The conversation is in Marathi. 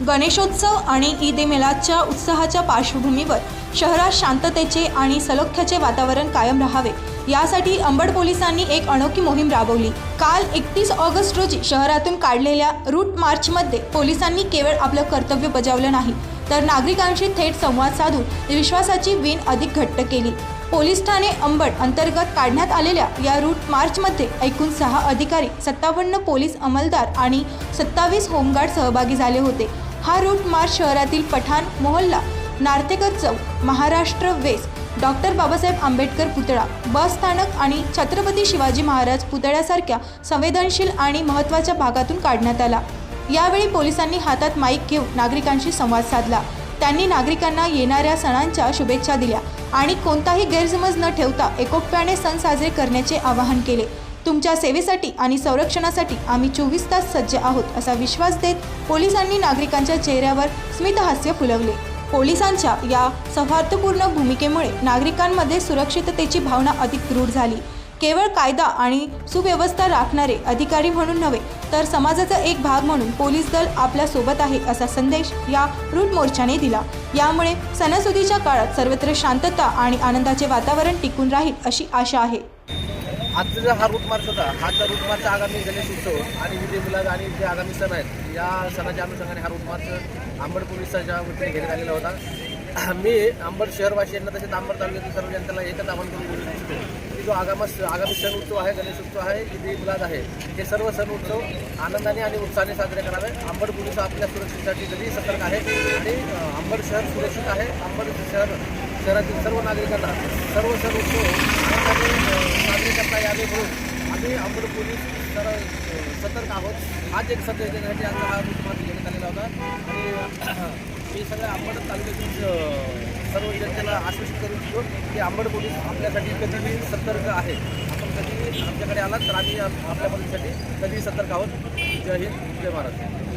गणेशोत्सव आणि ईद ए मिलादच्या उत्साहाच्या पार्श्वभूमीवर शहरात शांततेचे आणि सलोख्याचे वातावरण कायम राहावे यासाठी अंबड पोलिसांनी एक अनोखी मोहीम राबवली। काल 31 ऑगस्ट रोजी शहरातून काढलेल्या रूट मार्चमध्ये पोलिसांनी केवळ आपलं कर्तव्य बजावलं नाही, तर नागरिकांशी थेट संवाद साधून विश्वासाची वीण अधिक घट्ट केली। पोलीस ठाणे अंबड अंतर्गत काढण्यात आलेल्या या रूट मार्चमध्ये एकूण 6 अधिकारी, 57 पोलीस अंमलदार आणि 27 होमगार्ड सहभागी झाले होते। हा रूट मार्च शहरातील पठाण मोहल्ला, नार्तेकर चौक, महाराष्ट्र वेस्ट, डॉक्टर बाबासाहेब आंबेडकर पुतळा, बस स्थानक आणि छत्रपती शिवाजी महाराज पुतळ्यासारख्या संवेदनशील आणि महत्त्वाच्या भागातून काढण्यात आला। यावेळी पोलिसांनी हातात माईक घेऊन नागरिकांशी संवाद साधला। त्यांनी नागरिकांना येणाऱ्या सणांच्या शुभेच्छा दिल्या आणि कोणताही गैरसमज न ठेवता एकोप्याने सण साजरे करण्याचे आवाहन केले। तुमच्या सेवेसाठी आणि संरक्षणासाठी आम्ही 24 तास सज्ज आहोत असा विश्वास देत पोलिसांनी नागरिकांच्या चेहऱ्यावर स्मितहास्य फुलवले। पोलिसांच्या या सौहार्दपूर्ण भूमिकेमुळे नागरिकांमध्ये सुरक्षिततेची भावना अधिक दृढ झाली। केवळ कायदा आणि सुव्यवस्था राखणारे अधिकारी म्हणून नव्हे, तर समाजाचा एक भाग म्हणून पोलीस दल आपल्या सोबत आहे असा संदेश या रूट मोर्चाने दिला। यामुळे सणासुदीच्या काळात सर्वत्र शांतता आणि आनंदाचे वातावरण टिकून राहील अशी आशा आहे। आजचा जो हा रूट मार्च होता, हा रूट मार्च आगामी गणेश उत्सव आणि ईद ए मिलाद आणि जे आगामी सण आहेत, या सणाच्या अनुषंगाने हा रूट मार्च अंबड पोलिसांच्या वतीने घेण्यात आलेला होता। मी अंबड शहरवासियांना तसेच अंबड तालुक्यातील सर्व जनतेला एकच आवाहन करून इच्छितो की जो आगामी सण उत्सव आहे, गणेश उत्सव आहे, ईद ए मिलाद आहे, हे सर्व सण उत्सव आनंदाने आणि उत्साहाने साजरे करावे। अंबड पोलीस आपल्या सुरक्षेसाठी कधीही सतर्क आहे आणि अंबड शहर सुरक्षित आहे। अंबड शहरातील सर्व नागरिकांना सर्व सण उत्सव आनंदाने साजरे करता यावे म्हणून आम्ही अंबड पोलीस सतर्क आहोत। हाच एक संदेश देण्यासाठी आजचा हा रूट मार्च घेण्यात आलेला होता आणि मी सगळ्या अंबड तालुक्यातील सर्व जनतेला आश्वासित करू इच्छितो की अंबड पोलीस आपल्यासाठी कधीही सतर्क आहे। आपण कधी आमच्याकडे आलात तर आम्ही आपल्या पोलिसांसाठी कधीही सतर्क आहोत। जय हिंद, जय महाराष्ट्र।